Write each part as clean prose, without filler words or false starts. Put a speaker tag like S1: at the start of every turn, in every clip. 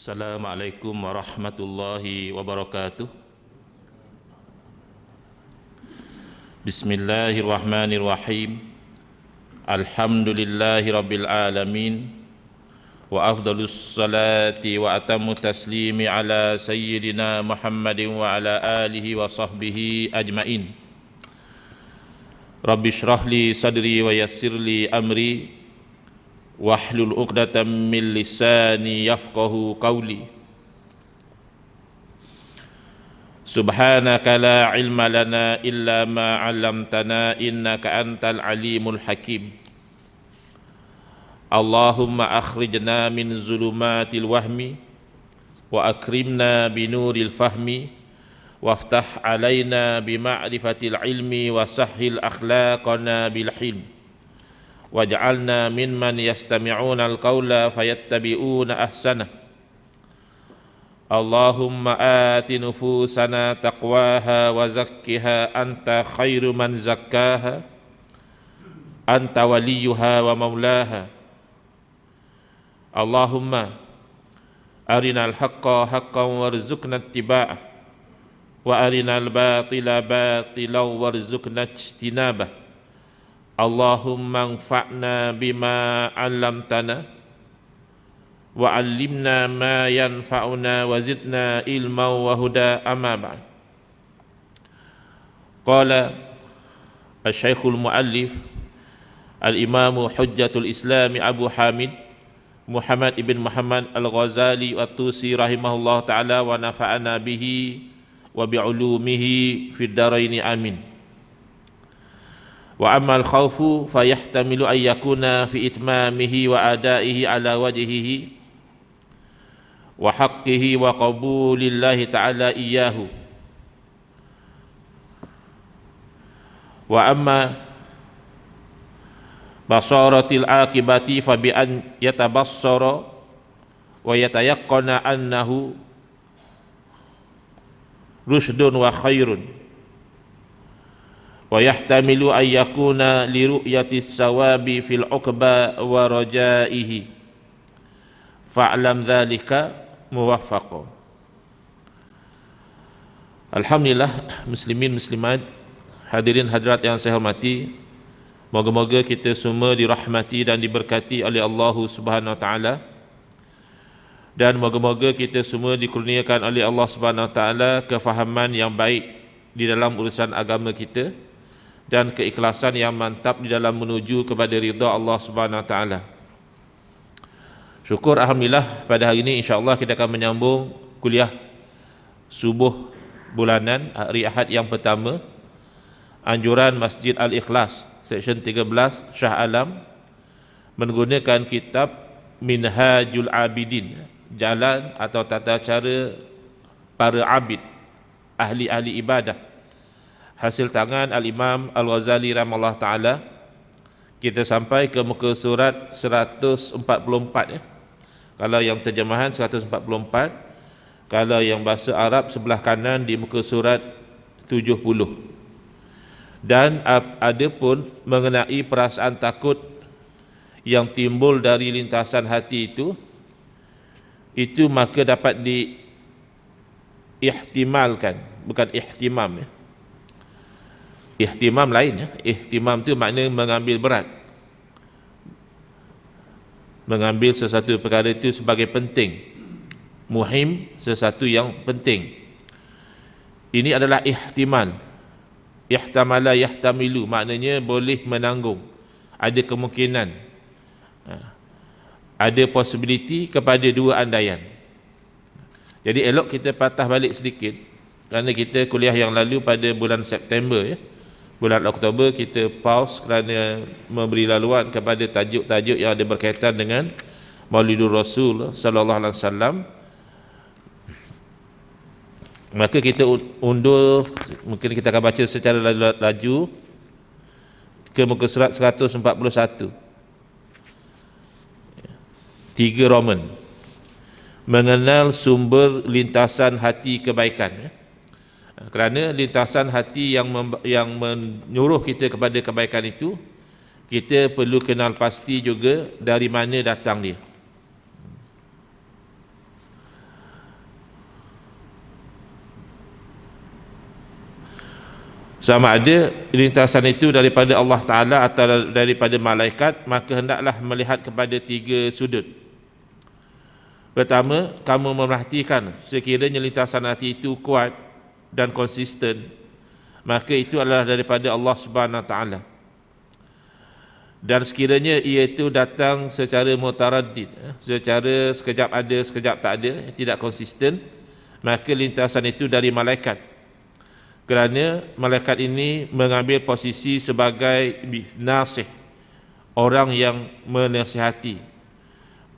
S1: Assalamualaikum warahmatullahi wabarakatuh. Bismillahirrahmanirrahim. Alhamdulillahi rabbil alamin. Wa afdalus salati wa atammu taslimi ala sayyidina Muhammadin wa ala alihi wa sahbihi ajmain. Rabbi shrah li sadri wa yassir li amri wahlul 'uqdatam min lisani yafqahu qawli. Subhanaka la ilma lana illa ma 'allamtana innaka antal alimul hakim. Allahumma akhrijna min zulumatil wahmi wa akrimna binuril fahmi waftah alaina bima'rifatil ilmi wa sahhil akhlaqana bil hilm waj'alna mimman yastami'una al-qawla fayattabi'una ahsanah. Allahumma ati nufusana taqwaha wa zakkiha anta khairu man zakkaha anta waliyuha wa maulaha. Allahumma arinal haqqa haqqan warzuqna ittiba'ah wa arinal batila batilan warzuqna ijtinabah. Allahumma anfa'na bima 'allamtana wa 'allimna ma yanfa'una wa zidna ilman wa huda, amma ba'd. Qala asy-syaikhul muallif al-imamu hujjatul islami Abu Hamid Muhammad ibn Muhammad al-Ghazali at-Tusi rahimahullah ta'ala wa nafa'ana bihi wa bi'ulumihi fid dharaini amin. Wa ammal khawfu fayahtamilu an yakuna fi itmamihi wa adaihi ala wajhihi wa haqqihi wa qabulillahi ta'ala iyyahu. Wa amma basaratil akibati fa bi an yatabassara wa yatayaqqana annahu rusydun wa khairun wa yahtamilu an yakuna li ru'yatis sawabi fil uqba wa rajaihi fa'lam dzalika muwaffaqan. Alhamdulillah, muslimin muslimat, hadirin hadirat yang saya hormati, moga-moga kita semua dirahmati dan diberkati oleh Allah Subhanahu wa taala, dan moga-moga kita semua dikurniakan oleh Allah Subhanahu wa taala kefahaman yang baik di dalam urusan agama kita dan keikhlasan yang mantap di dalam menuju kepada ridha Allah Subhanahu wa taala. Syukur alhamdulillah, pada hari ini insya-Allah kita akan menyambung kuliah subuh bulanan hari Ahad yang pertama, anjuran Masjid Al-Ikhlas section 13 Shah Alam, menggunakan kitab Minhajul Abidin, jalan atau tata cara para abid, ahli-ahli ibadah, hasil tangan Al-Imam Al-Ghazali rahimahullah ta'ala. Kita sampai ke muka surat 144 ya. Kalau yang terjemahan 144, kalau yang bahasa Arab sebelah kanan di muka surat 70. Dan ada pun mengenai perasaan takut yang timbul dari lintasan hati itu maka dapat diihtimalkan, bukan ihtimam ya. Ihtimam lain ya. Ihtimam tu makna mengambil berat, mengambil sesuatu perkara itu sebagai penting, muhim, sesuatu yang penting. Ini adalah ihtimal. Ihtamala yahtamilu, maknanya boleh menanggung, ada kemungkinan, ada possibility kepada dua andaian. Jadi elok kita patah balik sedikit, kerana kita kuliah yang lalu pada bulan September ya, bulan Oktober kita pause kerana memberi laluan kepada tajuk-tajuk yang ada berkaitan dengan Maulidur Rasul sallallahu alaihi wasallam. Maka kita undur, mungkin kita akan baca secara laju ke muka surat 141. 3 Roman, mengenal sumber lintasan hati kebaikan ya. Kerana lintasan hati yang menyuruh kita kepada kebaikan itu, kita perlu kenal pasti juga dari mana datang dia. sama ada lintasan itu daripada Allah Ta'ala atau daripada malaikat, maka hendaklah melihat kepada 3 sudut. Pertama, kamu memerhatikan sekiranya lintasan hati itu kuat dan konsisten, maka itu adalah daripada Allah Subhanahu Wa Ta'ala. Dan sekiranya ia itu datang secara mutaraddid, secara sekejap ada sekejap tak ada, tidak konsisten, maka lintasan itu dari malaikat, kerana malaikat ini mengambil posisi sebagai nasih, orang yang menasihati.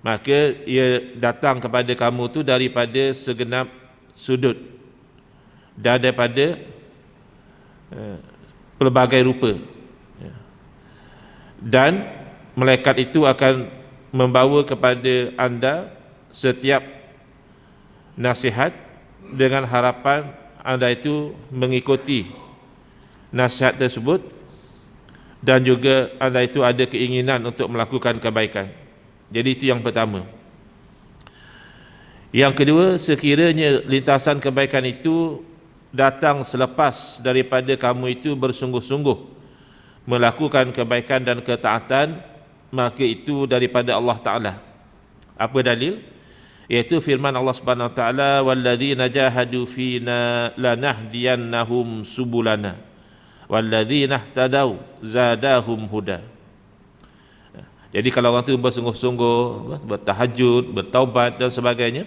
S1: Maka ia datang kepada kamu tu daripada segenap sudut dan daripada pelbagai rupa, dan malaikat itu akan membawa kepada anda setiap nasihat dengan harapan anda itu mengikuti nasihat tersebut, dan juga anda itu ada keinginan untuk melakukan kebaikan. Jadi itu yang pertama. Yang kedua, sekiranya lintasan kebaikan itu datang selepas daripada kamu itu bersungguh-sungguh melakukan kebaikan dan ketaatan, maka itu daripada Allah Ta'ala. Apa dalil? Iaitu firman Allah Subhanahu Wa Ta'ala, walladzina jahadu fina lanahdiyannahum subulana walladzina ihtadaw zadahum huda. Jadi kalau orang tu bersungguh-sungguh bertahajud, bertaubat dan sebagainya,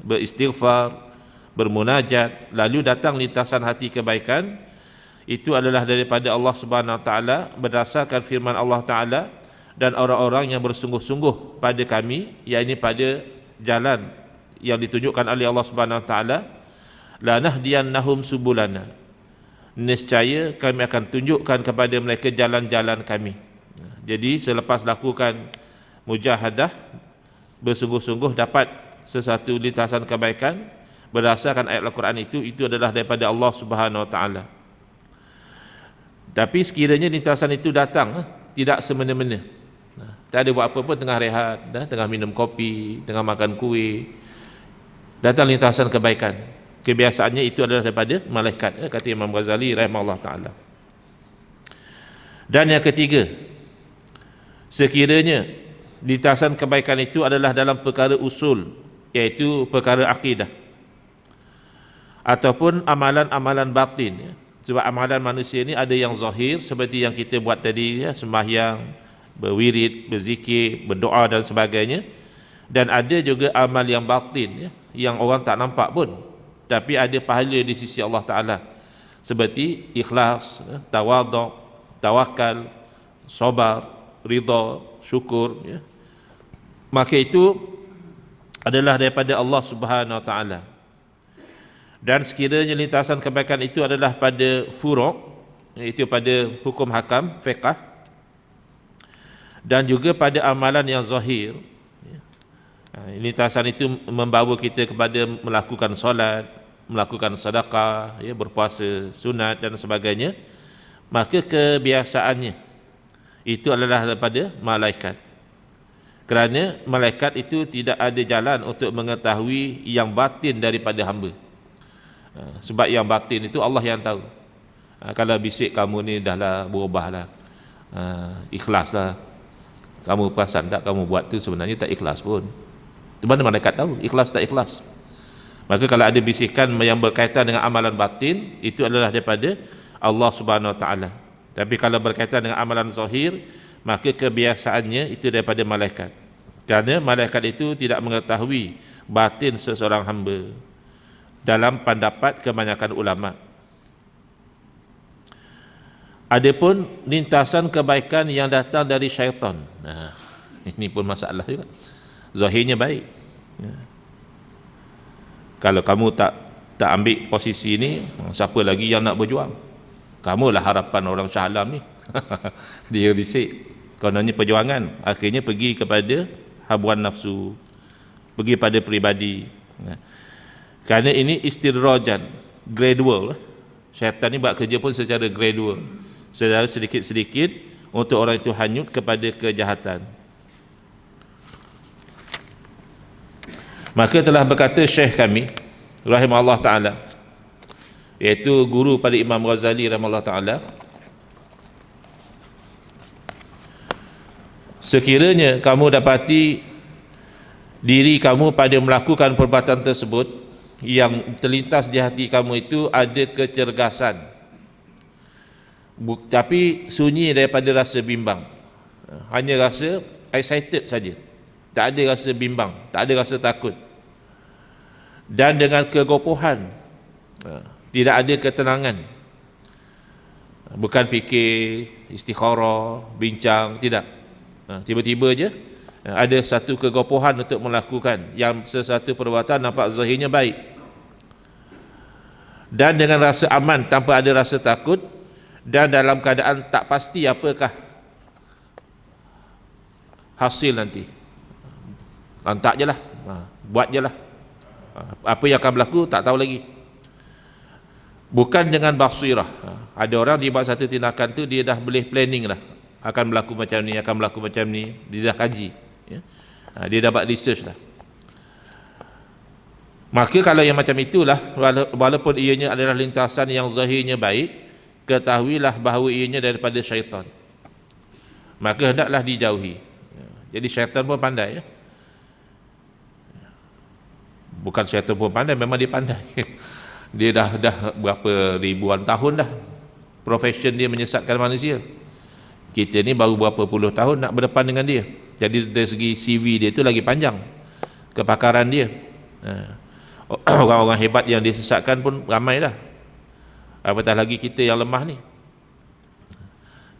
S1: beristighfar, bermunajat, lalu datang lintasan hati kebaikan, itu adalah daripada Allah Subhanahu Wa Ta'ala berdasarkan firman Allah Ta'ala, dan orang-orang yang bersungguh-sungguh pada kami, yakni pada jalan yang ditunjukkan oleh Allah Subhanahu Wa Ta'ala, lanahdiyannahum subulana, nescaya kami akan tunjukkan kepada mereka jalan-jalan kami. Jadi selepas lakukan mujahadah, bersungguh-sungguh dapat sesuatu lintasan kebaikan berdasarkan ayat Al-Quran itu adalah daripada Allah Subhanahu Wa Ta'ala. Tapi sekiranya lintasan itu datang tidak semena-mena, tak ada buat apa pun, tengah rehat, tengah minum kopi, tengah makan kuih, datang lintasan kebaikan, kebiasaannya itu adalah daripada malaikat, kata Imam Ghazali rahimahullah ta'ala. Dan yang ketiga, sekiranya lintasan kebaikan itu adalah dalam perkara usul, iaitu perkara akidah ataupun amalan-amalan batin, sebab amalan manusia ini ada yang zahir seperti yang kita buat tadi, sembahyang, berwirid, berzikir, berdoa dan sebagainya, dan ada juga amal yang batin, yang orang tak nampak pun tapi ada pahala di sisi Allah Ta'ala, seperti ikhlas, tawaduk, tawakal, sabar, ridha, syukur, maka itu adalah daripada Allah Subhanahu Wa Ta'ala. Dan sekiranya lintasan kebaikan itu adalah pada furu', iaitu pada hukum hakam, fiqh, dan juga pada amalan yang zahir, lintasan itu membawa kita kepada melakukan solat, melakukan sedekah, berpuasa sunat dan sebagainya, maka kebiasaannya itu adalah daripada malaikat, kerana malaikat itu tidak ada jalan untuk mengetahui yang batin daripada hamba. Sebab yang batin itu Allah yang tahu. Kalau bisik kamu ni dahlah berubahlah, ikhlaslah, kamu perasan tak kamu buat tu sebenarnya tak ikhlas pun, di mana malaikat tahu ikhlas tak ikhlas? Maka kalau ada bisikan yang berkaitan dengan amalan batin, itu adalah daripada Allah Subhanahu Wa Ta'ala. Tapi kalau berkaitan dengan amalan zahir, maka kebiasaannya itu daripada malaikat, kerana malaikat itu tidak mengetahui batin seseorang hamba, dalam pendapat kebanyakan ulama. Adapun lintasan kebaikan yang datang dari syaitan, ini pun masalah juga. Zahirnya baik, kalau kamu tak ambil posisi ini, siapa lagi yang nak berjuang? Kamulah harapan orang Shah Alam ni. Dia bisik, kononnya perjuangan, akhirnya pergi kepada habuan nafsu, pergi pada peribadi. Kerana ini istidrajan, gradual. Syaitan ni buat kerja pun secara gradual, secara sedikit-sedikit, untuk orang itu hanyut kepada kejahatan. Maka telah berkata Syekh kami rahimahullah ta'ala, iaitu guru pada Imam Ghazali rahimahullah ta'ala. Sekiranya kamu dapati diri kamu pada melakukan perbuatan tersebut, yang terlintas di hati kamu itu ada kecergasan, tapi sunyi daripada rasa bimbang, hanya rasa excited saja, tak ada rasa bimbang, tak ada rasa takut, dan dengan kegopohan, tidak ada ketenangan, bukan fikir, istikharah, bincang, tidak. Tiba-tiba je ada satu kegopohan untuk melakukan yang sesuatu perbuatan nampak zahirnya baik, dan dengan rasa aman tanpa ada rasa takut, dan dalam keadaan tak pasti apakah hasil nanti. Lantak je lah, buat je lah, apa yang akan berlaku tak tahu lagi. Bukan dengan basirah. Ada orang dia buat satu tindakan tu, dia dah boleh planning lah, akan berlaku macam ni, akan berlaku macam ni, dia dah kaji, ya? Dia dah buat research lah. Maka kalau yang macam itulah, walaupun ianya adalah lintasan yang zahirnya baik, ketahuilah bahawa ianya daripada syaitan, maka hendaklah dijauhi. Jadi syaitan pun pandai, ya? Bukan syaitan pun pandai, memang dia pandai. Dia dah berapa ribuan tahun dah profession dia menyesatkan manusia. Kita ni baru berapa puluh tahun nak berdepan dengan dia. Jadi dari segi CV dia tu lagi panjang, kepakaran dia. Orang-orang hebat yang disesatkan pun ramai dah, apatah lagi kita yang lemah ni.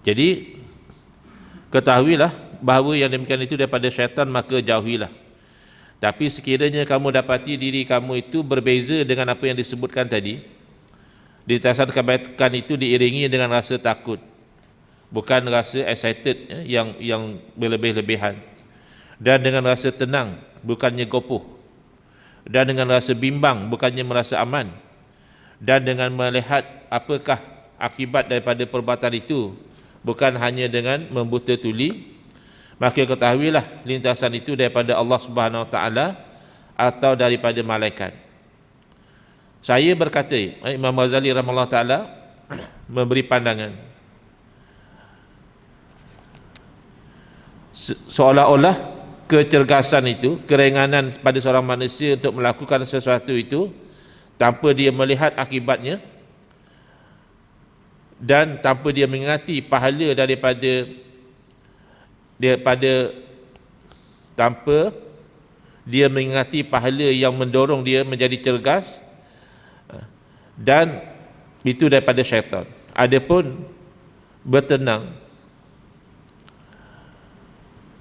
S1: Jadi ketahuilah bahawa yang demikian itu daripada syaitan, maka jauhilah. Tapi sekiranya kamu dapati diri kamu itu berbeza dengan apa yang disebutkan tadi, lintasan kebaikan itu diiringi dengan rasa takut, bukan rasa excited, yang berlebih-lebihan, dan dengan rasa tenang, bukannya gopoh, dan dengan rasa bimbang, bukannya merasa aman, dan dengan melihat apakah akibat daripada perbuatan itu, bukan hanya dengan membuta tuli, maka ketahuilah lintasan itu daripada Allah Subhanahu Wa Taala atau daripada malaikat. Saya berkata, Imam Ghazali rahimahullah ta'ala memberi pandangan, seolah-olah kecergasan itu, keringanan pada seorang manusia untuk melakukan sesuatu itu tanpa dia melihat akibatnya, dan tanpa dia mengingati pahala tanpa dia mengingati pahala yang mendorong dia menjadi cergas, dan itu daripada syaitan. Adapun bertenang,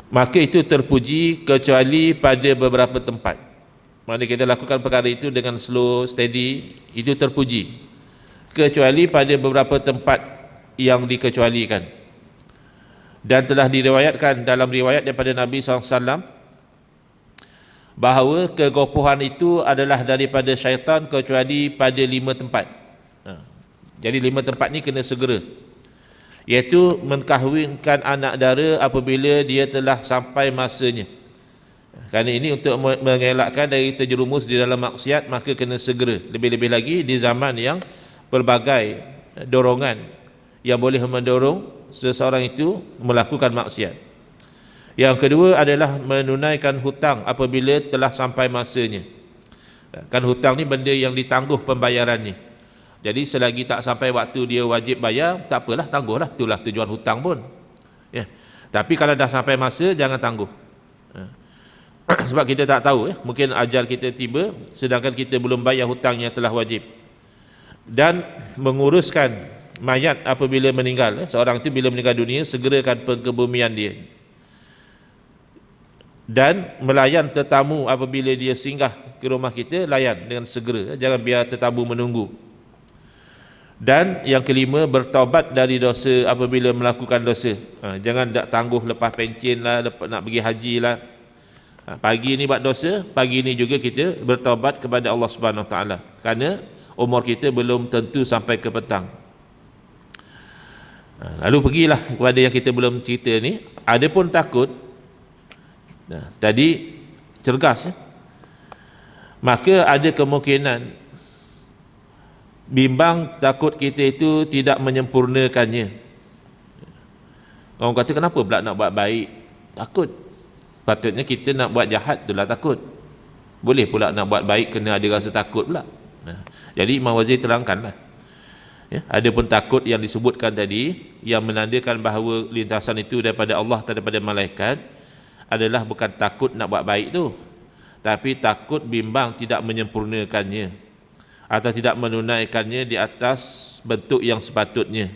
S1: maka itu terpuji kecuali pada beberapa tempat. Mana kita lakukan perkara itu dengan slow, steady, itu terpuji, kecuali pada beberapa tempat yang dikecualikan. Dan telah diriwayatkan dalam riwayat daripada Nabi SAW bahawa kegopohan itu adalah daripada syaitan kecuali pada 5 tempat. Jadi 5 tempat ni kena segera, iaitu mengkahwinkan anak dara apabila dia telah sampai masanya. Kerana ini untuk mengelakkan dari terjerumus di dalam maksiat, maka kena segera. Lebih-lebih lagi di zaman yang pelbagai dorongan yang boleh mendorong seseorang itu melakukan maksiat. Yang kedua adalah menunaikan hutang apabila telah sampai masanya. Kan hutang ni benda yang ditangguh pembayarannya. Jadi selagi tak sampai waktu dia wajib bayar, tak apalah, tangguhlah. Itulah tujuan hutang pun, ya. Tapi kalau dah sampai masa, jangan tangguh. Sebab kita tak tahu, mungkin ajal kita tiba sedangkan kita belum bayar hutang yang telah wajib. Dan menguruskan mayat apabila meninggal, seorang itu bila meninggal dunia, segerakan pengkebumian dia, dan melayan tetamu apabila dia singgah ke rumah kita, layan dengan segera, jangan biar tetamu menunggu. Dan yang kelima, bertaubat dari dosa apabila melakukan dosa. Jangan tak tangguh lepas pencen lah, lepas nak pergi haji lah, pagi ni buat dosa, pagi ni juga kita bertaubat kepada Allah Subhanahu Wa Taala, kerana umur kita belum tentu sampai ke petang. Lalu pergilah kepada yang kita belum cerita ni. Ada pun takut, tadi cergas, maka ada kemungkinan bimbang takut kita itu tidak menyempurnakannya. Orang kata kenapa pula nak buat baik? Takut. Patutnya kita nak buat jahat itulah takut. Boleh pula nak buat baik kena ada rasa takut pula. Jadi Imam Wazir terangkanlah. Ya, ada pun takut yang disebutkan tadi yang menandakan bahawa lintasan itu daripada Allah atau daripada malaikat adalah bukan takut nak buat baik tu, tapi takut bimbang tidak menyempurnakannya atau tidak menunaikannya di atas bentuk yang sepatutnya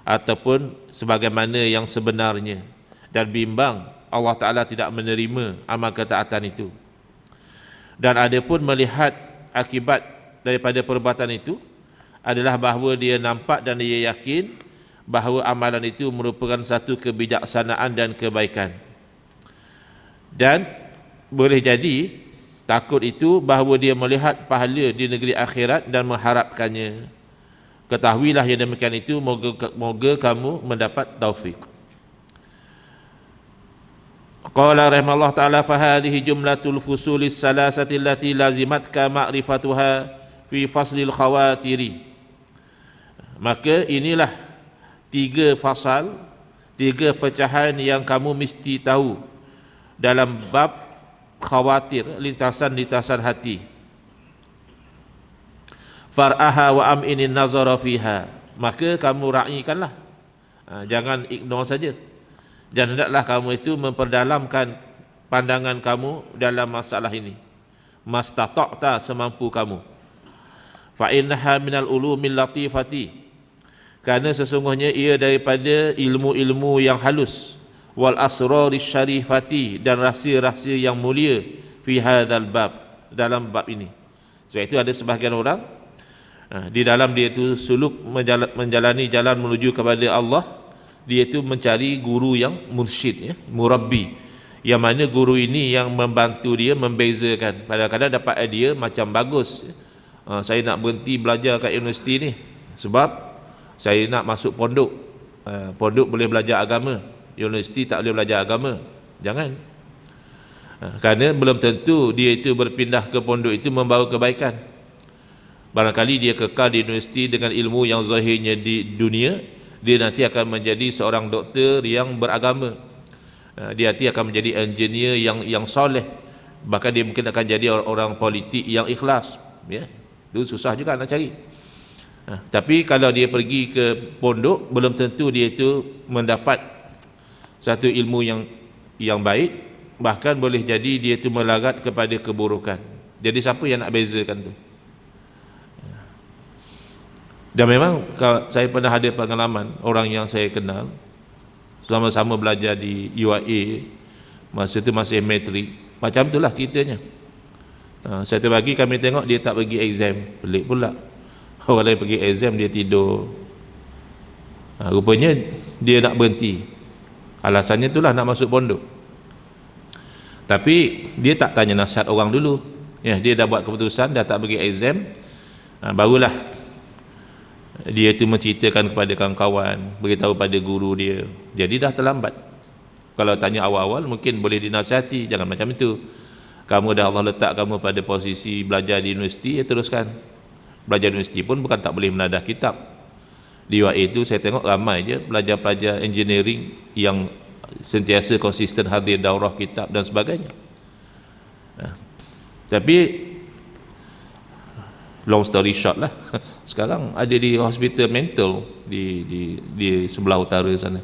S1: ataupun sebagaimana yang sebenarnya, dan bimbang Allah Ta'ala tidak menerima amal ketaatan itu. Dan ada pun melihat akibat daripada perbuatan itu adalah bahawa dia nampak dan dia yakin bahawa amalan itu merupakan satu kebijaksanaan dan kebaikan. Dan boleh jadi takut itu bahawa dia melihat pahala di negeri akhirat dan mengharapkannya. Ketahuilah yang demikian itu, moga kamu mendapat taufik. Qala rahimahullah ta'ala fa hadhihi jumlatul fusulis salasati allati lazimatka ma'rifatuha fi faslil khawatiri. Maka inilah 3 fasal, 3 pecahan yang kamu mesti tahu dalam bab khawatir, lintasan-lintasan hati. Far'aha wa am'inin nazara fiha, maka kamu ra'ikanlah, jangan ignore saja, dan hendaklah kamu itu memperdalamkan pandangan kamu dalam masalah ini, mastata'ta, semampu kamu. Fa innaha minal ulumil latifati, kerana sesungguhnya ia daripada ilmu-ilmu yang halus, wal asraris syarifati, dan rahsia-rahsia yang mulia, fi hadzal bab, dalam bab ini. Sebab itu ada sebahagian orang di dalam dia itu suluk menjalani jalan menuju kepada Allah, dia itu mencari guru yang mursyid, ya, murabbi, yang mana guru ini yang membantu dia membezakan. Kadang-kadang dapat idea macam bagus, saya nak berhenti belajar kat universiti ni sebab saya nak masuk pondok. Pondok boleh belajar agama, universiti tak boleh belajar agama. Jangan. Kerana belum tentu dia itu berpindah ke pondok itu membawa kebaikan. Barangkali dia kekal di universiti dengan ilmu yang zahirnya di dunia, dia nanti akan menjadi seorang doktor yang beragama. Dia nanti akan menjadi engineer yang soleh. Bahkan dia mungkin akan jadi orang politik yang ikhlas, ya. Itu susah juga nak cari. Tapi kalau dia pergi ke pondok, belum tentu dia itu mendapat satu ilmu yang baik, bahkan boleh jadi dia itu melarat kepada keburukan. Jadi siapa yang nak bezakan tu? Dan memang saya pernah ada pengalaman, orang yang saya kenal sama-sama belajar di UIA, masa itu masih matrik, macam itulah ceritanya. Satu pagi kami tengok dia tak pergi exam, pelik pula. Orang lain pergi exam, dia tidur. Rupanya dia nak berhenti, alasannya itulah nak masuk pondok. Tapi dia tak tanya nasihat orang dulu, ya, dia dah buat keputusan, dah tak pergi exam, barulah dia itu menceritakan kepada kawan-kawan, beritahu pada guru dia. Jadi dah terlambat. Kalau tanya awal-awal mungkin boleh dinasihati, jangan macam itu. Kamu dah Allah letak kamu pada posisi belajar di universiti, ya teruskan. Belajar di universiti pun bukan tak boleh menadah kitab. Di UIA itu saya tengok ramai je pelajar-pelajar engineering yang sentiasa konsisten hadir daurah kitab dan sebagainya. Tapi long story short lah, sekarang ada di hospital mental di sebelah utara sana.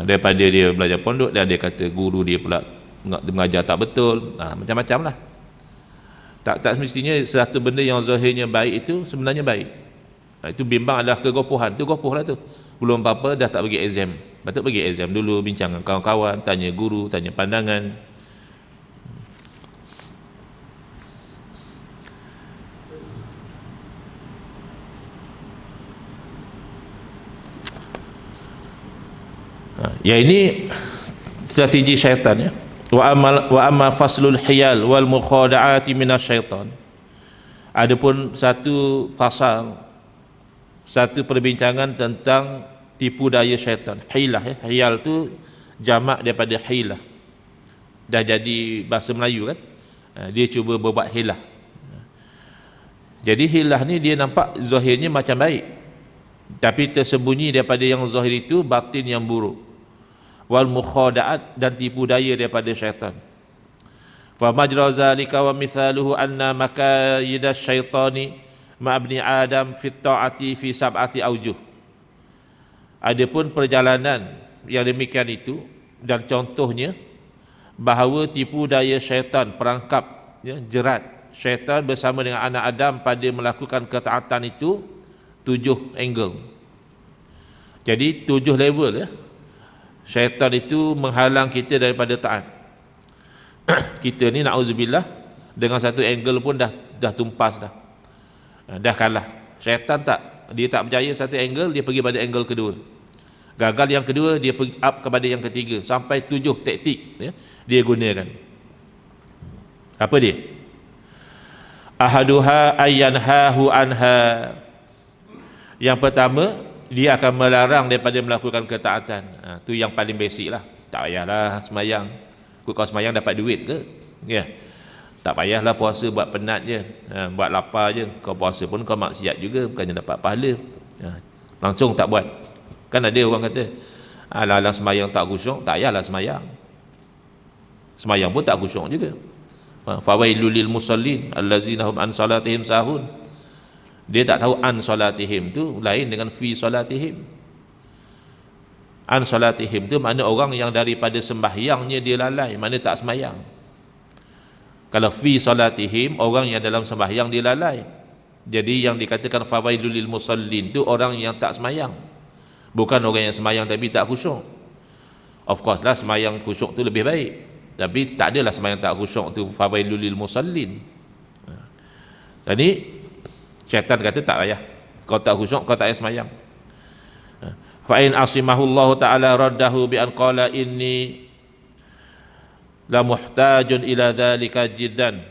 S1: Daripada dia belajar pondok, dan dia kata guru dia pula mengajar tak betul, macam-macam lah. Tak semestinya satu benda yang zahirnya baik itu sebenarnya baik. Itu bimbang adalah kegopohan, itu gopoh lah tu. Belum apa-apa dah tak pergi exam. Patut pergi exam dulu, bincang dengan kawan-kawan, tanya guru, tanya pandangan. Ya, ini strategi syaitan, ya. Wa amma faslul hiyal wal mukhada'ati minasyaitan. Adapun satu fasal, satu perbincangan tentang tipu daya syaitan, hilah, ya. Hiyal tu jamak daripada hilah, dah jadi bahasa Melayu kan. Dia cuba berbuat hilah. Jadi hilah ni dia nampak zahirnya macam baik, tapi tersembunyi daripada yang zahir itu batin yang buruk. Wal mukhada'at, dan tipu daya daripada syaitan. Fa majra zalika wa mithaluhu anna makayida syaitani ma'abni Adam fit ta'ati fi sab'ati aujuh. Adapun perjalanan yang demikian itu, dan contohnya bahawa tipu daya syaitan, perangkap jerat syaitan bersama dengan anak Adam pada melakukan ketaatan itu 7 angle. Jadi 7 level syaitan itu menghalang kita daripada taat. Kita ni na'udzubillah dengan satu angle pun dah tumpas dah kalah. Syaitan dia tak percaya satu angle, dia pergi pada angle kedua. Gagal yang kedua, dia pergi up kepada yang ketiga, sampai 7 taktik dia gunakan. Apa dia? Ahaduha ayyanhahu anha. Yang pertama, dia akan melarang daripada melakukan ketaatan. Tu yang paling basic lah. Tak payahlah semayang, kau semayang dapat duit ke? Tak payahlah puasa buat penat je, buat lapar je. Kau puasa pun kau maksiat juga, bukannya dapat pahala. Langsung tak buat. Kan ada orang kata, alah semayang tak khusyuk. Tak payahlah semayang, semayang pun tak khusyuk juga. Fawailul lil musallin allazina hum an salatihim sahun. Dia tak tahu an salatihim tu lain dengan fi salatihim. An salatihim tu makna orang yang daripada sembahyangnya dia lalai, mana tak sembahyang. Kalau fi salatihim, orang yang dalam sembahyang dia lalai. Jadi yang dikatakan fawailul lil musallin tu orang yang tak sembahyang, bukan orang yang sembahyang tapi tak khusyuk. Of course lah sembahyang khusyuk tu lebih baik, tapi tak adalah sembahyang tak khusyuk tu fawailul lil musallin. Jadi syaitan kata tak payah, kau tak khusyuk kau tak payah sembahyang. Fa in asimahullahu ta'ala raddahu bi an qala inni la muhtajun ila dhalika jiddan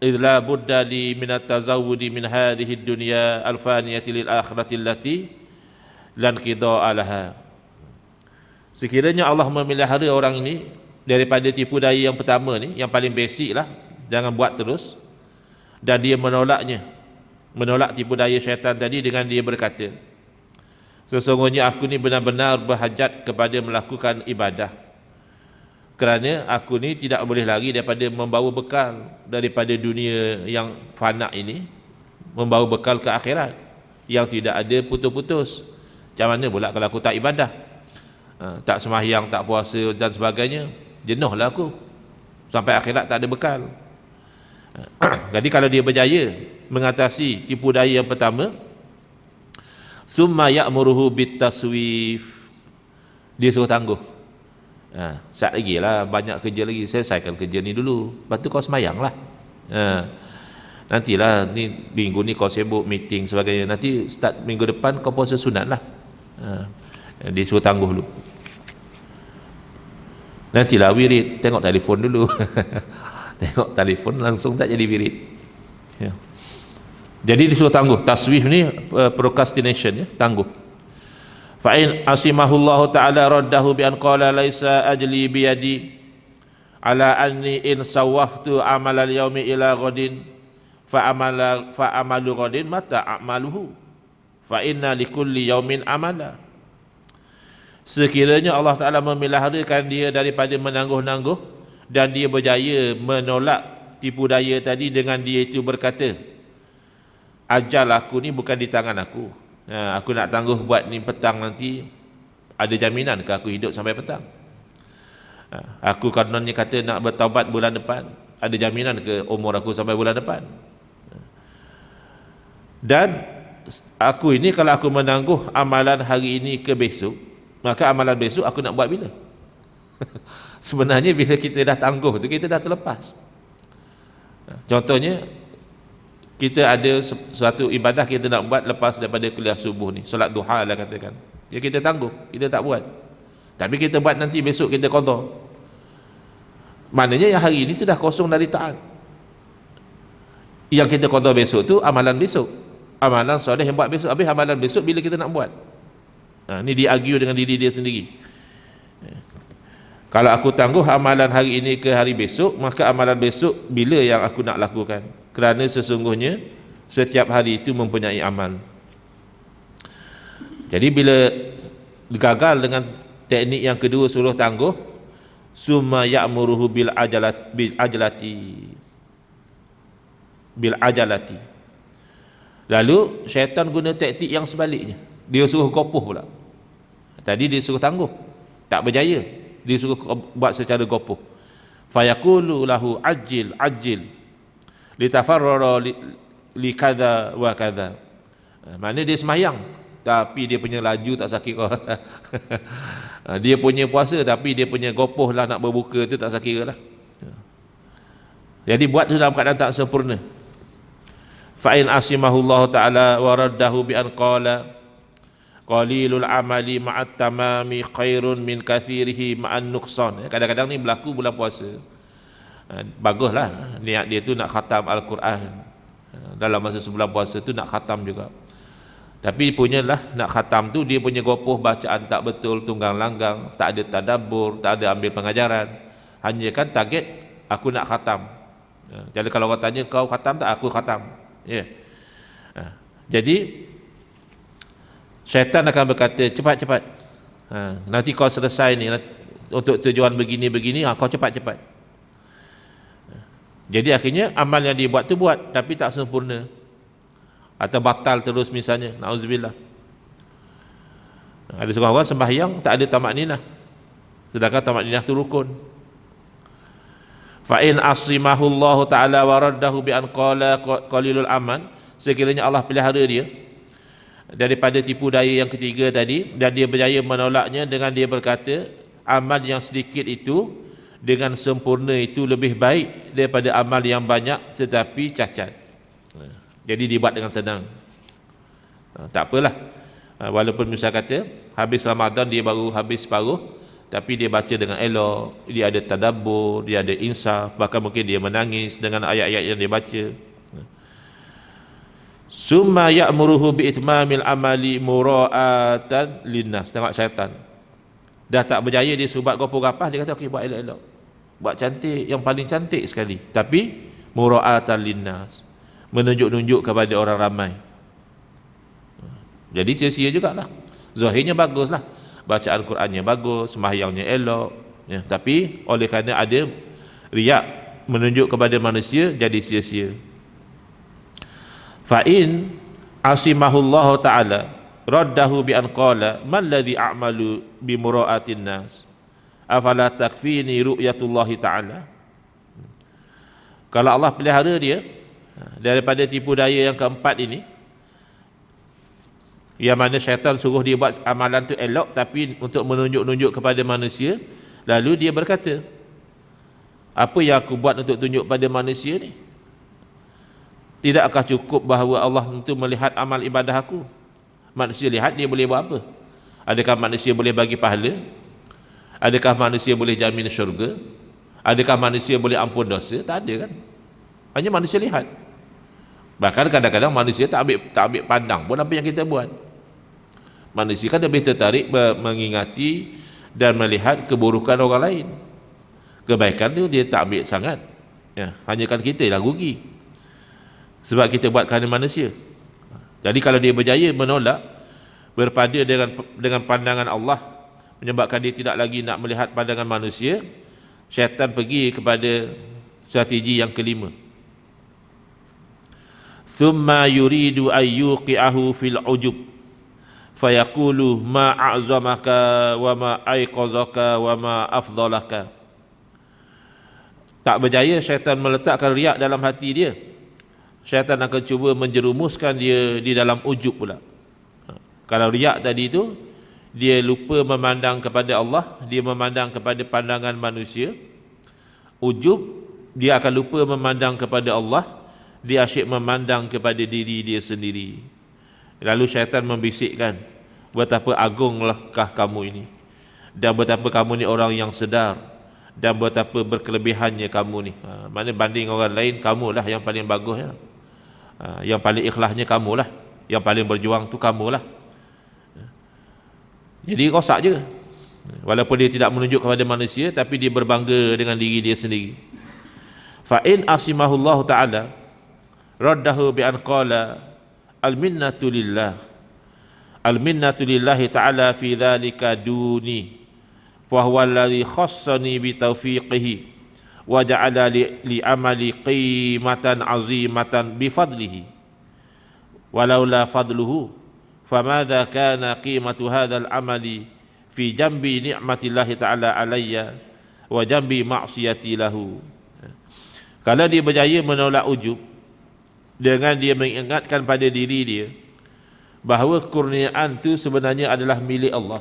S1: idh la budda li min at-tazawwudi min hadhihi ad-dunya al-faniyati lil akhirati allati lan qida'a laha. Sekiranya Allah memelihara orang ini daripada tipu daya yang pertama ni, yang paling basic lah, jangan buat terus, dan dia menolaknya, menolak tipu daya syaitan tadi dengan dia berkata, sesungguhnya aku ni benar-benar berhajat kepada melakukan ibadah, kerana aku ni tidak boleh lari daripada membawa bekal daripada dunia yang fana ini, membawa bekal ke akhirat yang tidak ada putus-putus. Macam mana pula kalau aku tak ibadah, tak sembahyang, tak puasa dan sebagainya, jenuhlah aku, sampai akhirat tak ada bekal. Jadi kalau dia berjaya mengatasi tipu daya yang pertama, summa ya'muruhu bitaswif, dia suruh tangguh. Sat lagi lah, banyak kerja lagi, selesaikan kerja ni dulu, lepas tu kau semayang lah. Nantilah ni minggu ni kau sibuk meeting sebagainya, nanti start minggu depan kau puasa sunat lah. Dia suruh tangguh dulu. Nantilah wirid, tengok telefon dulu. Tengok telefon langsung tak jadi wirid. Jadi disuruh tangguh. Taswif ni procrastination, tangguh. Fa in asimahullahu ta'ala raddahu bi an qala laisa ajli bi yadi ala anni in sawaftu amal al-yaumi ila ghadin fa amalu ghadin mata a'maluhu fa inna likulli yaumin amala. Sekiranya Allah Ta'ala memeliharakan dia daripada menangguh-nangguh dan dia berjaya menolak tipu daya tadi dengan dia itu berkata, ajal aku ni bukan di tangan aku, aku nak tangguh buat ni petang, nanti ada jaminan ke aku hidup sampai petang? Aku kononnya kata nak bertaubat bulan depan, ada jaminan ke umur aku sampai bulan depan? Dan aku ini kalau aku menangguh amalan hari ini ke besok, maka amalan besok aku nak buat bila? Sebenarnya bila kita dah tangguh tu, kita dah terlepas. Contohnya, kita ada suatu ibadah kita nak buat lepas daripada kuliah subuh ni, solat duha lah katakan, ya kita tangguh, kita tak buat, tapi kita buat nanti besok kita qada. Maknanya yang hari ini tu dah kosong dari taat. Yang kita qada besok tu amalan besok, amalan soleh yang buat besok. Habis amalan besok bila kita nak buat? Ni dia argue dengan diri dia sendiri. Kalau aku tangguh amalan hari ini ke hari besok, maka amalan besok bila yang aku nak lakukan? Kerana sesungguhnya setiap hari itu mempunyai amal. Jadi bila gagal dengan teknik yang kedua suruh tangguh, summa ya'muruhu bil ajalati. Lalu syaitan guna taktik yang sebaliknya, dia suruh gopoh pula. Tadi dia suruh tangguh, tak berjaya, dia suruh buat secara gopoh. Fayaqulu lahu ajil litafarrara li kadza wa kadza. Maknanya dia semayang tapi dia punya laju tak sakit kau. Dia punya puasa tapi dia punya gopoh lah nak berbuka tu tak sakit lah. Jadi buat tu dalam keadaan tak sempurna. Fa in asimahullahu ta'ala wa raddahu bi an qala qalilul amali ma'at tamami khairun min kathirihi ma'an nuqsan. Kadang-kadang ni berlaku bulan puasa, baguslah niat dia tu nak khatam Al-Quran dalam masa sebulan puasa tu, nak khatam juga, tapi punyalah nak khatam tu dia punya gopoh bacaan tak betul, tunggang langgang, tak ada tadabbur, tak ada ambil pengajaran, hanya kan target aku nak khatam. Jadi kalau orang tanya kau khatam tak, aku khatam, ya. Jadi syaitan akan berkata cepat-cepat, nanti kau selesai ni, nanti, untuk tujuan begini-begini, kau cepat-cepat. Jadi akhirnya amal yang dia buat tu buat tapi tak sempurna, atau batal terus misalnya, na'udzubillah. Ada seorang orang sembahyang tak ada tamakninah, sedangkan tamakninah tu rukun. Fa in asimahullahu ta'ala wa raddahu bi an qala qalilul amal, sekiranya Allah pelihara dia daripada tipu daya yang ketiga tadi, dan dia berjaya menolaknya dengan dia berkata amal yang sedikit itu dengan sempurna itu lebih baik daripada amal yang banyak tetapi cacat. Jadi dibuat dengan tenang, tak apalah. Walaupun misal kata habis Ramadan dia baru habis separuh, tapi dia baca dengan elok, dia ada tadabbur, dia ada insaf, bahkan mungkin dia menangis dengan ayat-ayat yang dia baca. Summa ya'muruhu bi itmamil amali mura'atan linnas. Tengok syaitan dah tak berjaya, dia subat gopoh gapah, dia kata okey buat elok-elok, buat cantik, yang paling cantik sekali, tapi mura'atan linnas, menunjuk-nunjuk kepada orang ramai. Jadi sia-sia jugalah. Zahirnya baguslah, bacaan Qurannya bagus, sembahyangnya elok, ya, tapi oleh kerana ada riak, menunjuk kepada manusia, jadi sia-sia. Fa in asimahullahu ta'ala raddahu bi an qala man ladzi a'malu bi mura'atin nas afala takfini ru'yatullahi ta'ala. Kalau Allah pelihara dia daripada tipu daya yang keempat ini, yang mana syaitan suruh dia buat amalan tu elok tapi untuk menunjuk-nunjuk kepada manusia, lalu dia berkata, apa yang aku buat untuk tunjuk pada manusia ni? Tidakkah cukup bahawa Allah itu melihat amal ibadah aku? Manusia lihat, dia boleh buat apa? Adakah manusia boleh bagi pahala? Adakah manusia boleh jamin syurga? Adakah manusia boleh ampun dosa? Tak ada kan? Hanya manusia lihat. Bahkan kadang-kadang manusia tak ambil pandang pun apa yang kita buat. Manusia kan lebih tertarik mengingati dan melihat keburukan orang lain. Kebaikan tu dia tak ambil sangat, ya, hanya kan kita lah rugi, sebab kita buat kerana manusia. Jadi kalau dia berjaya menolak, berpada dengan pandangan Allah, menyebabkan dia tidak lagi nak melihat pandangan manusia, syaitan pergi kepada strategi yang kelima. Thumma yuridu ayyuqi'ahu fil ujub fayaqulu ma a'zamaka wa ma aiqazaka wa ma afdalaka. Tak berjaya syaitan meletakkan riak dalam hati dia, syaitan akan cuba menjerumuskan dia di dalam ujub pula. Kalau riak tadi tu, dia lupa memandang kepada Allah, dia memandang kepada pandangan manusia. Ujub, dia akan lupa memandang kepada Allah, dia asyik memandang kepada diri dia sendiri. Lalu syaitan membisikkan, betapa agunglahkah kamu ini, dan betapa kamu ni orang yang sedar, dan betapa berkelebihannya kamu ni. Mana banding orang lain, kamulah yang paling bagus, ya. Yang paling ikhlasnya kamulah, yang paling berjuang tu kamulah. Jadi rosak je. Walaupun dia tidak menunjuk kepada manusia, tapi dia berbangga dengan diri dia sendiri. Fa in asimahullahu ta'ala raddahu bi an qala al-minnatu lillah, al-minnatu lillahi ta'ala fi dhalika duni wa huwa alladhi khassani bi taufiqihi wa ja'ala li amali qimatan azimatan bi fadlihi walaula fadluhu famadha kana qimatu hadzal amali fi jambi ni'matillahi ta'ala alayya wa jambi ma'siyati lahu. Kalau dia berjaya menolak ujub dengan dia mengingatkan pada diri dia bahawa kurniaan itu sebenarnya adalah milik Allah,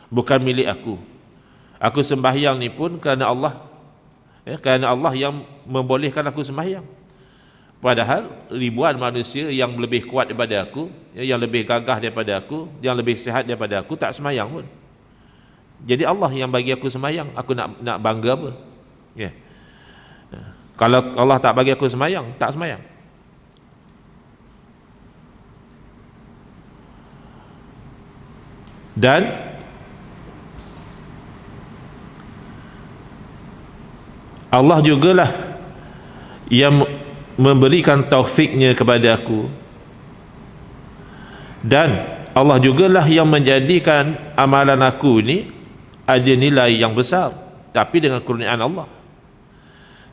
S1: bukan milik aku. Aku sembahyang ni pun kerana Allah, kerana Allah yang membolehkan aku sembahyang. Padahal ribuan manusia yang lebih kuat daripada aku, yang lebih gagah daripada aku, yang lebih sihat daripada aku tak sembahyang pun. Jadi Allah yang bagi aku sembahyang, aku nak bangga apa? Kalau Allah tak bagi aku sembahyang, tak sembahyang. Dan Allah jugalah yang memberikan taufiknya kepada aku, dan Allah jugalah yang menjadikan amalan aku ni ada nilai yang besar, tapi dengan kurniaan Allah.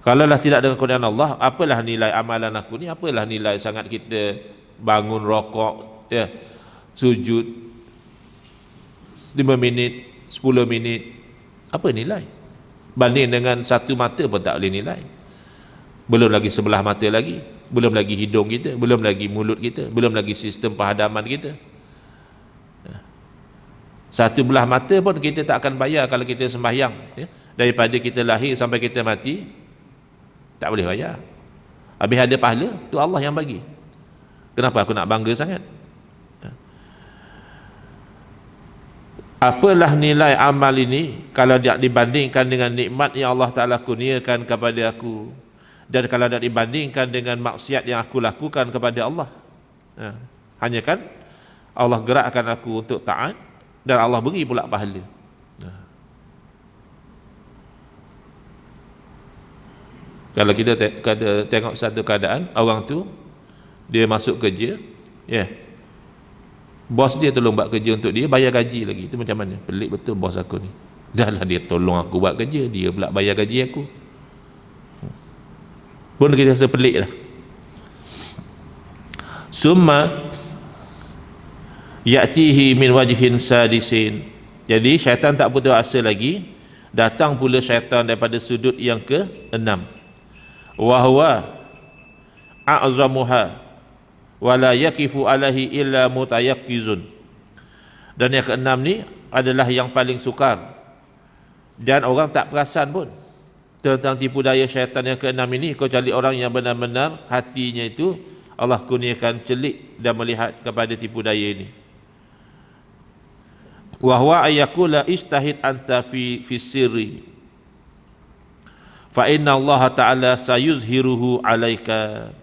S1: Kalaulah tidak dengan kurniaan Allah, apalah nilai amalan aku ni, apalah nilai sangat kita bangun rokok, sujud 5 minit, 10 minit, apa nilai? Banding dengan satu mata pun tak boleh nilai. Belum lagi sebelah mata lagi, belum lagi hidung kita, belum lagi mulut kita, belum lagi sistem penghadaman kita. Satu belah mata pun kita tak akan bayar kalau kita sembahyang, daripada kita lahir sampai kita mati tak boleh bayar. Habis ada pahala tu Allah yang bagi. Kenapa aku nak bangga sangat? Apalah nilai amal ini kalau dia dibandingkan dengan nikmat yang Allah Ta'ala kurniakan kepada aku, dan kalau dia dibandingkan dengan maksiat yang aku lakukan kepada Allah. Hanya kan Allah gerakkan aku untuk taat, dan Allah beri pula pahala. Kalau kita tengok satu keadaan, orang tu dia masuk kerja, bos dia tolong buat kerja untuk dia, bayar gaji lagi. Itu macam mana? Pelik betul bos aku ni. Dah lah dia tolong aku buat kerja, dia pula bayar gaji aku. Pun kita rasa pelik lah. Summa ya'tihi min wajhin sadisin. Jadi syaitan tak putus asa lagi, datang pula syaitan daripada sudut yang ke-6. Wa huwa a'zamuha wa la yakifu alaihi illa mutayakkizun. Dan yang ke-6 ni adalah yang paling sukar, dan orang tak perasan pun tentang tipu daya syaitan yang ke-6 ini, kecuali orang yang benar-benar hatinya itu Allah kurniakan celik dan melihat kepada tipu daya ini. Wa huwa ayyakula istahid anta fi sirri fa inna Allah Ta'ala sayuzhiruhu alaika.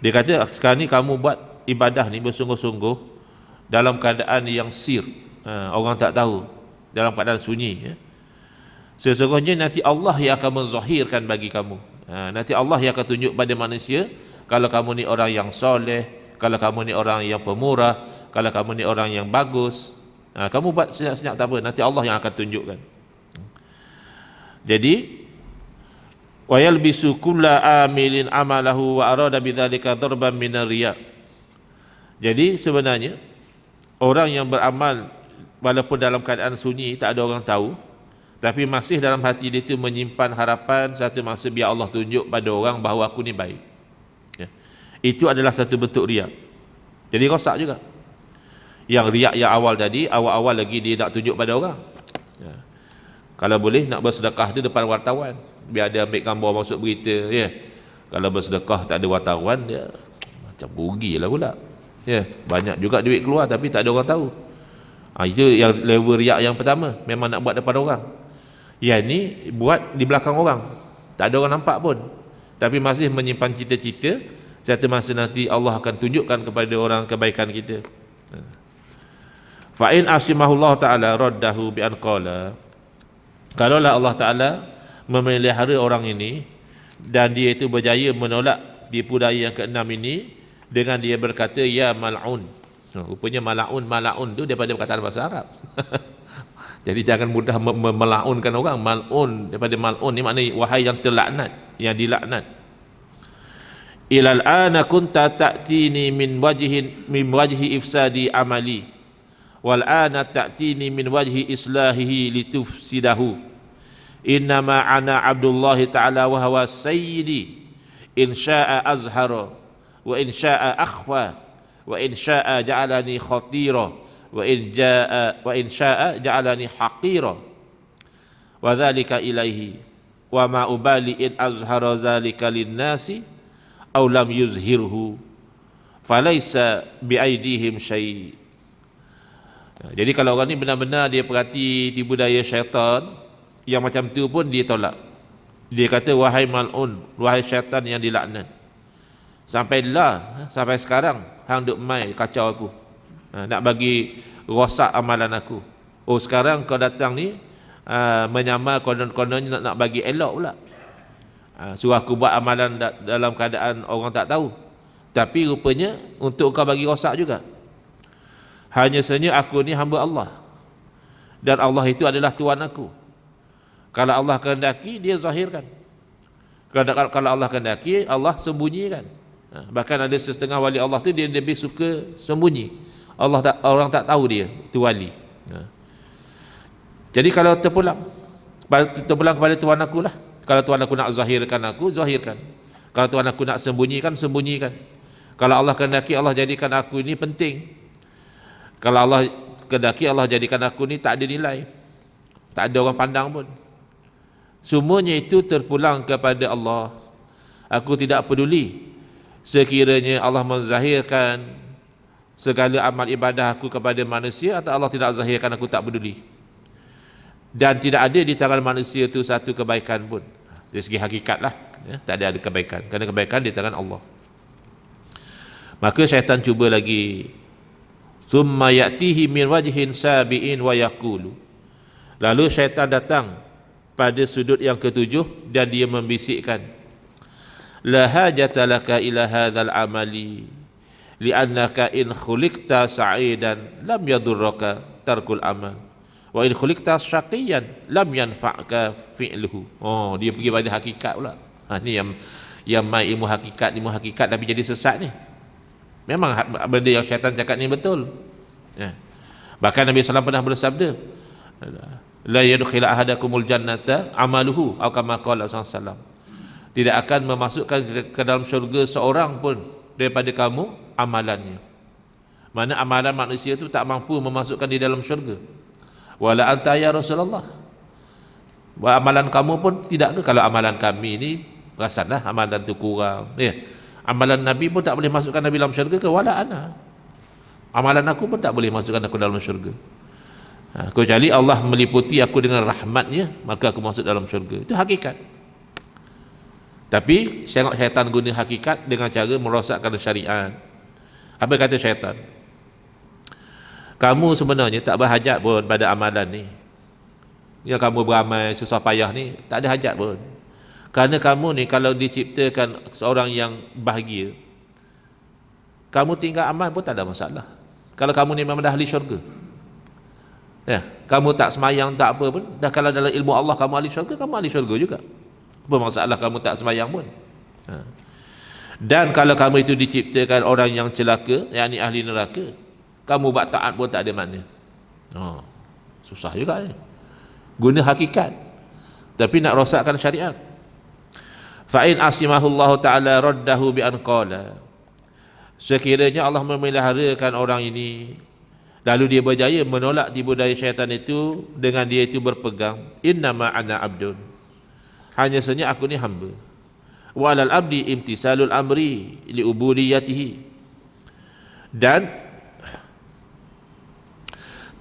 S1: Dia kata sekarang ni kamu buat ibadah ni bersungguh-sungguh dalam keadaan yang sir, orang tak tahu, dalam keadaan sunyi, sesungguhnya nanti Allah yang akan menzahirkan bagi kamu. Nanti Allah yang akan tunjuk pada manusia kalau kamu ni orang yang soleh, kalau kamu ni orang yang pemurah, kalau kamu ni orang yang bagus. Kamu buat senyap-senyap tak apa, nanti Allah yang akan tunjukkan. Jadi wa yalbisu kulla amilin amalahu wa arada bidzalika darban minar riya. Jadi sebenarnya orang yang beramal walaupun dalam keadaan sunyi, tak ada orang tahu, tapi masih dalam hati dia itu menyimpan harapan satu masa biar Allah tunjuk pada orang bahawa aku ni baik, itu adalah satu bentuk riak. Jadi rosak juga. Yang riak yang awal tadi, awal-awal lagi dia nak tunjuk pada orang, kalau boleh nak bersedekah tu depan wartawan, biar dia ambil gambar masuk berita, Kalau bersedekah tak ada wartawan, dia macam rugilah pula, banyak juga duit keluar tapi tak ada orang tahu. Itu yang level riak yang pertama, memang nak buat depan orang. Yang ni buat di belakang orang, tak ada orang nampak pun, tapi masih menyimpan cita-cita satu masa nanti Allah akan tunjukkan kepada orang kebaikan kita. Fa in asimahullah ta'ala raddahu bi an qala. Kalaulah Allah Ta'ala memelihara orang ini dan dia itu berjaya menolak tipu daya yang keenam ini dengan dia berkata ya mal'un. Rupanya mal'un tu daripada perkataan bahasa Arab. Jadi jangan mudah melaunkan orang. Mal'un, daripada mal'un ni maknanya wahai yang terlaknat, yang dilaknat. Ilal ana kunta ta'tini min wajhi ifsadi amali wal ana ta'tini min wajhi islahihi litufsidahu. Innama ana Abdullah ta'ala wa huwa sayyidi in syaa azhara wa in syaa akhfa wa in syaa ja'alani khatira wa in syaa ja'alani haqira wa dhalika ilaihi wa ma ubali in azhara zalika linnasi aw lam yuzhirhu falaisa biaidihim syai'. Jadi kalau orang ni benar-benar dia perhati tipu daya syaitan yang macam tu pun dia tolak. Dia kata wahai mal'un, wahai syaitan yang dilaknat. Sampai sekarang hang duk mai kacau aku. Nak bagi rosak amalan aku. Oh sekarang kau datang ni menyamar konon-kononnya nak bagi elok pula. Suruh aku buat amalan dalam keadaan orang tak tahu, tapi rupanya untuk kau bagi rosak juga. Hanya saja aku ni hamba Allah, dan Allah itu adalah Tuhan aku. Kalau Allah kehendaki dia zahirkan, kalau Allah kehendaki Allah sembunyikan. Bahkan ada setengah wali Allah tu dia lebih suka sembunyi. Orang tak tahu dia itu wali. Jadi kalau terpulang kepada Tuhan aku lah. Kalau Tuhan aku nak zahirkan aku, zahirkan. Kalau Tuhan aku nak sembunyikan, sembunyikan. Kalau Allah kehendaki Allah jadikan aku ini penting. Kalau Allah kehendaki Allah jadikan aku ni tak ada nilai, tak ada orang pandang pun. Semuanya itu terpulang kepada Allah. Aku tidak peduli sekiranya Allah menzahirkan segala amal ibadah aku kepada manusia atau Allah tidak zahirkan, aku tak peduli. Dan tidak ada di tangan manusia itu satu kebaikan pun. Dari segi hakikat lah, ya, tak ada kebaikan, kerana kebaikan di tangan Allah. Maka syaitan cuba lagi. Thumma ya'tihi min wajhin sabi'in wa yaqulu. Lalu syaitan datang pada sudut yang ketujuh dan dia membisikkan, la hajata laka ila hadzal amali li'annaka in khuliqta sa'idan lam yadurraka tarkul amal wa in khuliqta syaqiyan lam yanfa'ka fi'luhu. Oh, dia pergi pada hakikat pula. Ni yang mai ilmu hakikat tapi jadi sesat ni. Memang benda yang syaitan cakap ni betul. Bahkan Nabi SAW pernah bersabda, la yadkhil ahadakumul jannata amaluhu atau kama qala sallallahu. Tidak akan memasukkan ke dalam syurga seorang pun daripada kamu amalannya. Mana amalan manusia tu tak mampu memasukkan di dalam syurga. Wala anta ya Rasulullah, amalan kamu pun tidak ke? Kalau amalan kami ni perasanlah amalan tu kurang, ya. Amalan Nabi pun tak boleh masukkan Nabi dalam syurga ke? Wala ana, amalan aku pun tak boleh masukkan aku dalam syurga. Kecuali Allah meliputi aku dengan rahmatnya, maka aku masuk dalam syurga. Itu hakikat. Tapi syaitan guna hakikat dengan cara merosakkan syariat. Apa kata syaitan? Kamu sebenarnya tak berhajat pun pada amalan ni. Yang kamu beramal susah payah ni tak ada hajat pun. Kerana kamu ni kalau diciptakan seorang yang bahagia, kamu tinggal amal pun tak ada masalah. Kalau kamu ni memang dah ahli syurga, ya, kamu tak semayang tak apa pun, dah kalau dalam ilmu Allah kamu ahli syurga, kamu ahli syurga juga. Apa masalah kamu tak semayang pun? Dan kalau kamu itu diciptakan orang yang celaka, yakni ahli neraka, kamu buat taat pun tak ada makna. Susah juga ni. Guna hakikat tapi nak rosakkan syariat. Fa in asimahullahu ta'ala raddahu bi an qala. Sekiranya Allah memeliharakan orang ini, lalu dia berjaya menolak tipu daya syaitan itu dengan dia itu berpegang, innama ana abdun, hanya saja aku ni hamba. Wa alal abdi imtisalul amri li ubudiyatihi, dan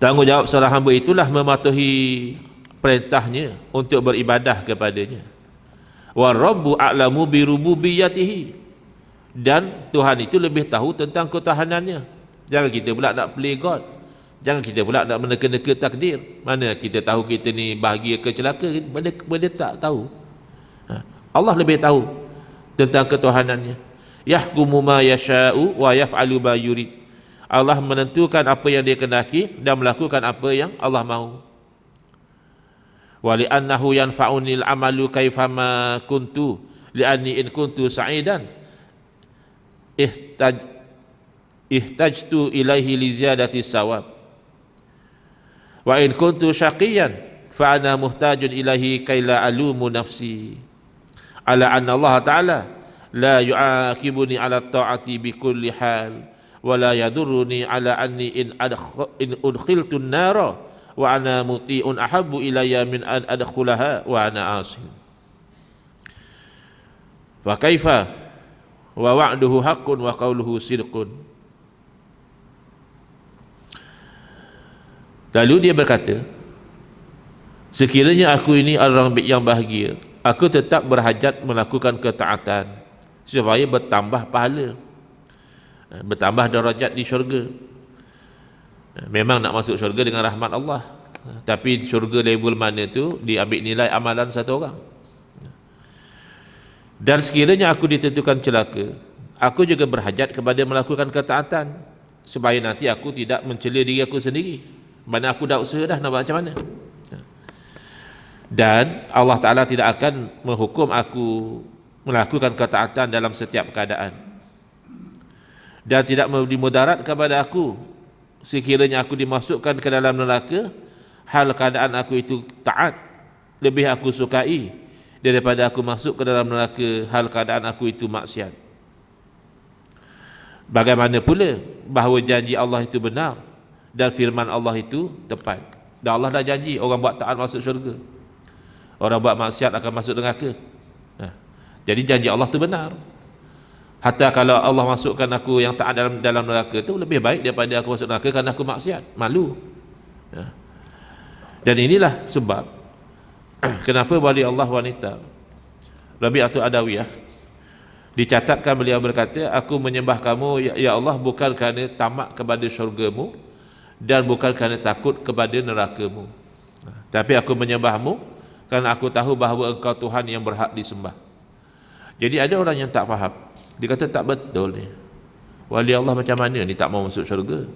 S1: tanggungjawab seorang hamba itulah mematuhi perintahnya untuk beribadah kepadanya. Wa rabbu a'lamu bi rububiyatihi, dan Tuhan itu lebih tahu tentang ketahanannya. Jangan kita pula nak play God, jangan kita pula nak meneka-neka takdir. Mana kita tahu kita ni bahagia ke celaka, benda tak tahu. Allah lebih tahu tentang ketuhanannya. Yahkumu ma yasha'u wa yaf'alu ma yurid. Allah menentukan apa yang dia kehendaki dan melakukan apa yang Allah mahu. Wa li'annahu yanfa'unil amalu kaifama kuntu li'anni in kuntu sa'idan ihtajtu ilaihi li ziyadati sawab wa in kuntu syaqiyan fa ana muhtajun ilaihi kaila alumu nafsi ala anna Allah ta'ala la yu'aqibuni ala ta'ati bi kulli hal wa la yadurruni ala anni in udkhiltu an-nara wa ana muti'un ahabbu ilayya min an adkhulaha wa ana asin. Fa kaifa wa wa'duhu haqqun wa qawluhu sidqun. Lalu dia berkata, sekiranya aku ini orang yang bahagia, aku tetap berhajat melakukan ketaatan supaya bertambah pahala, bertambah darajat di syurga. Memang nak masuk syurga dengan rahmat Allah, tapi syurga level mana tu diambil nilai amalan satu orang. Dan sekiranya aku ditentukan celaka, aku juga berhajat kepada melakukan ketaatan supaya nanti aku tidak mencela diri aku sendiri. Mana aku dah usaha dah, nak buat macam mana? Dan Allah Ta'ala tidak akan menghukum aku melakukan ketaatan dalam setiap keadaan, dan tidak memberi mudarat kepada aku sekiranya aku dimasukkan ke dalam neraka hal keadaan aku itu taat, lebih aku sukai daripada aku masuk ke dalam neraka hal keadaan aku itu maksiat. Bagaimana pula bahawa janji Allah itu benar dan firman Allah itu tepat. Dan Allah dah janji orang buat taat masuk syurga, orang buat maksiat akan masuk neraka. Jadi janji Allah itu benar. Hatta kalau Allah masukkan aku yang taat dalam neraka itu lebih baik daripada aku masuk neraka kerana aku maksiat, malu. Dan inilah sebab kenapa wali Allah wanita Rabi'atul Adawiyah dicatatkan beliau berkata, aku menyembah kamu ya Allah bukan kerana tamak kepada syurgamu dan bukan kerana takut kepada nerakamu, tapi aku menyembahmu kerana aku tahu bahawa engkau Tuhan yang berhak disembah. Jadi ada orang yang tak faham, dia kata tak betul ni, wali Allah macam mana ni tak mau masuk syurga,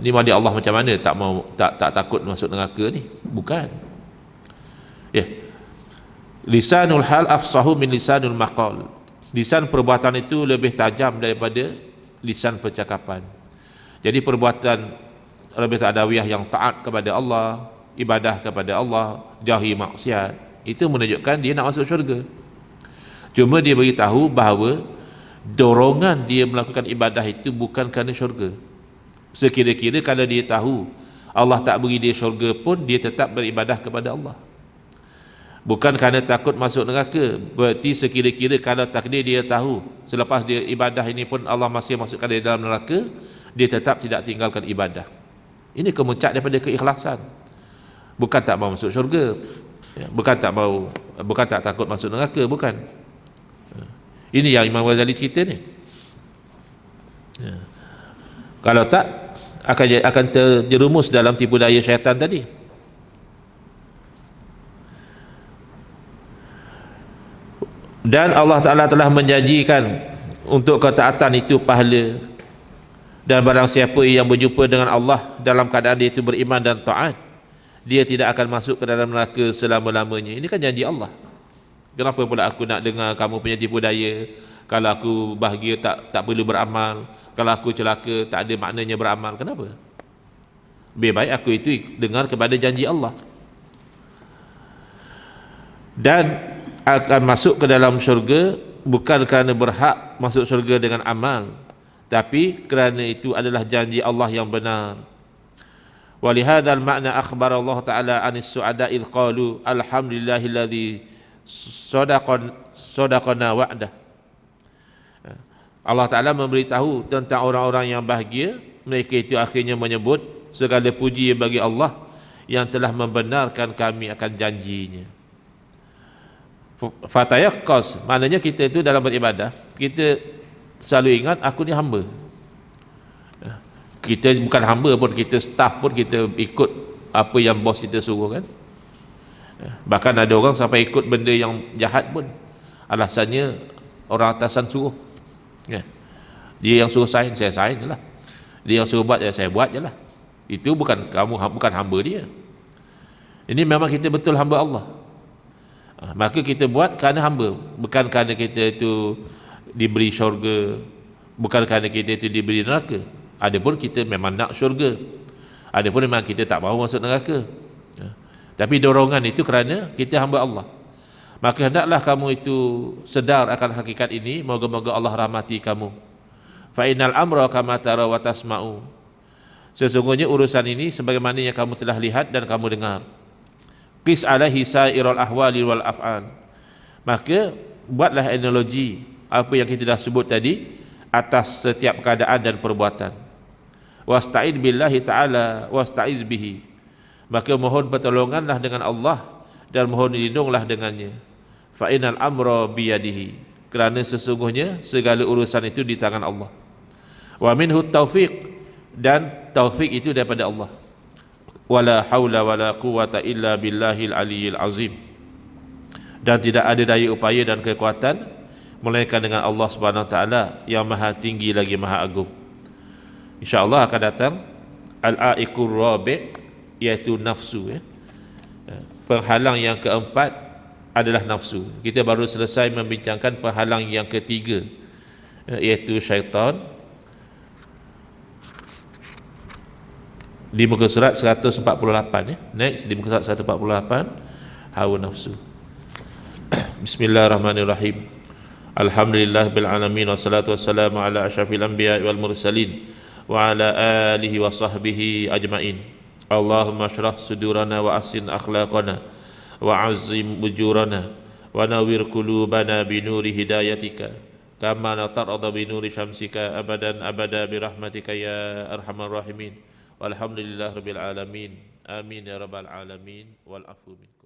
S1: ni wali Allah macam mana tak mau tak takut masuk neraka ni? Bukan. Lisanul hal afsahu min lisanul maqal. Lisan perbuatan itu lebih tajam daripada lisan percakapan. Jadi perbuatan Rabi'atul Adawiyah yang taat kepada Allah, ibadah kepada Allah, jauhi maksiat, itu menunjukkan dia nak masuk syurga. Cuma dia beritahu bahawa dorongan dia melakukan ibadah itu bukan kerana syurga. Sekira-kira kalau dia tahu Allah tak beri dia syurga pun, dia tetap beribadah kepada Allah, bukan kerana takut masuk neraka. Berarti sekira-kira kalau takdir dia tahu selepas dia ibadah ini pun Allah masih masukkan dia dalam neraka, dia tetap tidak tinggalkan ibadah. Ini kemuncak daripada keikhlasan, bukan tak mau masuk syurga, bukan tak takut masuk neraka, bukan. Ini yang Imam Ghazali cerita ni. Kalau tak akan terjerumus dalam tipu daya syaitan tadi. Dan Allah Ta'ala telah menjanjikan untuk ketaatan itu pahala, dan barang siapa yang berjumpa dengan Allah dalam keadaan dia itu beriman dan taat, dia tidak akan masuk ke dalam neraka selama-lamanya. Ini kan janji Allah. Kenapa pula aku nak dengar kamu punya tipu daya? Kalau aku bahagia tak perlu beramal, kalau aku celaka tak ada maknanya beramal. Kenapa? Lebih baik aku itu dengar kepada janji Allah. Dan akan masuk ke dalam syurga bukan kerana berhak masuk syurga dengan amal, tapi kerana itu adalah janji Allah yang benar. Walihadzal makna akhbar Allah Ta'ala anis su'ada idh qalu alhamdulillahilladzi sadaqana wa'dah. Allah Ta'ala memberitahu tentang orang-orang yang bahagia, mereka itu akhirnya menyebut segala puji bagi Allah yang telah membenarkan kami akan janjinya. Fatayaqqas, maknanya kita itu dalam beribadah, kita selalu ingat aku ni hamba. Kita bukan hamba pun, kita staff pun kita ikut apa yang bos kita suruh kan. Bahkan ada orang sampai ikut benda yang jahat pun, alasannya orang atasan suruh. Ya. Dia yang suruh sign, saya sign je lah. Dia yang suruh buat, ya saya buat je lah. Itu bukan kamu, bukan hamba dia. Ini memang kita betul hamba Allah. Maka kita buat kerana hamba, bukan kerana kita itu diberi syurga, bukan kerana kita itu diberi neraka. Adapun kita memang nak syurga, adapun memang kita tak mahu masuk neraka. Tapi dorongan itu kerana kita hamba Allah. Maka hendaklah kamu itu sedar akan hakikat ini. Moga-moga Allah rahmati kamu. Fa innal amra kama tara wa tasma'u. Sesungguhnya urusan ini sebagaimana yang kamu telah lihat dan kamu dengar. Qis alaihi sa'irul ahwali wal af'al. Maka buatlah analogi apa yang kita dah sebut tadi atas setiap keadaan dan perbuatan. Wasta'id billahi ta'ala wasta'iz bihi. Maka mohon pertolonganlah dengan Allah dan mohon lindunglah dengannya. Fa innal amra biyadihi. Kerana sesungguhnya segala urusan itu di tangan Allah. Wa minhu taufiq, dan taufik itu daripada Allah. Wala haula wala quwata illa billahil aliyyil azim. Dan tidak ada daya upaya dan kekuatan melainkan dengan Allah Subhanahu wa taala yang maha tinggi lagi maha agung. Insya-Allah akan datang al-aiqur rabi', iaitu nafsu, ya. Penghalang yang keempat adalah nafsu. Kita baru selesai membincangkan penghalang yang ketiga, iaitu syaitan. Di muka surat 148, ya. Next di muka surat 148, hawa nafsu. Bismillahirrahmanirrahim. Alhamdulillah bil alamin wassalatu wassalamu ala asyrafil anbiya wal mursalin wa ala alihi wa sahbihi ajmain. Allahumma syrah sudurana wa ahsin akhlaqana wa azim ujurana wa nawwir qulubana bi nuri hidayatika kama natarada bi nuri syamsika abadan abada bi rahmatika ya arhamar rahimin. Walhamdulillah rabbil alamin. Amin ya rabbal alamin wal afu min.